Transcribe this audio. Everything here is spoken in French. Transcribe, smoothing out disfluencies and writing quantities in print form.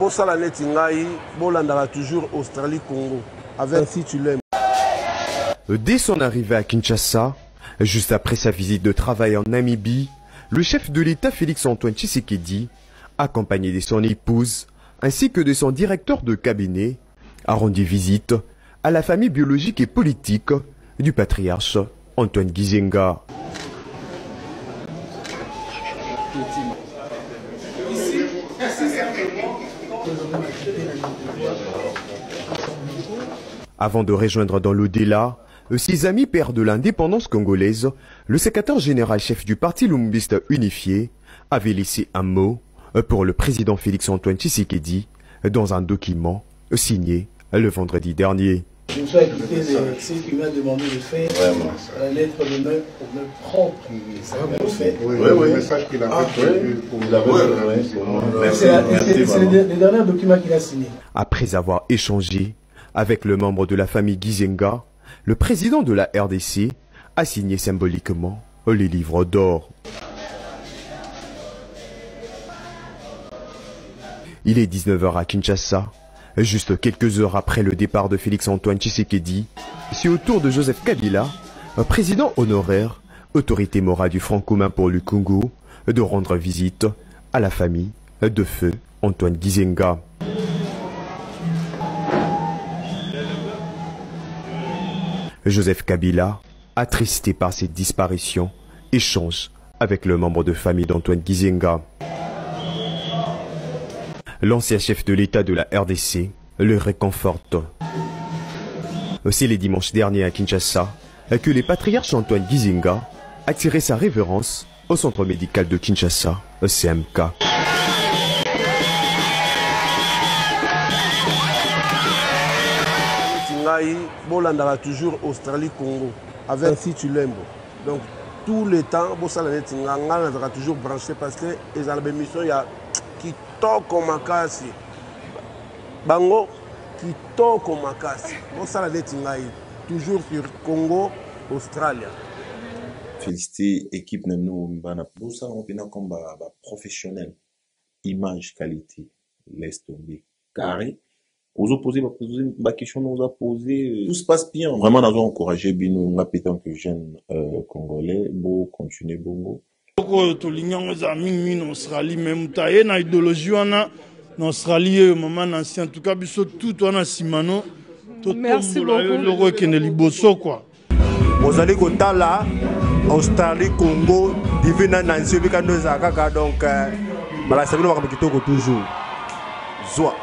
Pour ça, la Netingaï, Bolandara toujours Australie-Congo. Avec si tu l'aimes. Dès son arrivée à Kinshasa, juste après sa visite de travail en Namibie, le chef de l'État Félix-Antoine Tshisekedi, accompagné de son épouse, ainsi que de son directeur de cabinet, a rendu visite à la famille biologique et politique du patriarche Antoine Gizenga. Avant de rejoindre dans l'au-delà, ses amis pères de l'indépendance congolaise, le secrétaire général chef du parti Lumumbiste unifié avait laissé un mot pour le président Félix-Antoine Tshisekedi dans un document signé le vendredi dernier. Je me suis écouté de ce qu'il m'a demandé de faire, la lettre de me propre. C'est le message qu'il a fait pour vous avez. C'est le dernier document qu'il a signé. Après avoir échangé avec le membre de la famille Gizenga, le président de la RDC a signé symboliquement les livres d'or. Il est 19 h à Kinshasa. Juste quelques heures après le départ de Félix-Antoine Tshisekedi, c'est au tour de Joseph Kabila, président honoraire, autorité morale du Front commun pour le Congo, de rendre visite à la famille de feu Antoine Gizenga. Joseph Kabila, attristé par cette disparition, échange avec le membre de famille d'Antoine Gizenga. L'ancien chef de l'État de la RDC le réconforte. C'est le dimanche dernier à Kinshasa que le patriarche Antoine Gizenga a tiré sa révérence au centre médical de Kinshasa, CMK. Bolandara toujours Australie-Congo. Avec si tu l'aimes. Donc tout le temps, Bolandara sera toujours branché parce que les albémissions, il y a Kitoko Makasi. Bango, Kitoko Makasi. Toujours sur Congo, Australie. Féliciter l'équipe de nous, ça on peut comme professionnel, image, qualité, laisse tomber, carré. Aux opposés, ma question nous a posé, tout se passe bien. Vraiment, nous avons encouragé Bino, nous appétant que jeunes congolais, beau continuer bongo. To l'union aux amis en Australie même taille na idéologie en Australie maman ancien en tout cas biso tout on a simano merci beaucoup le roi qui ne liboso quoi vous allez kotala Australie Congo divina nansi bika ndo zakaka donc bala sabino bakabikitoko toujours Zoa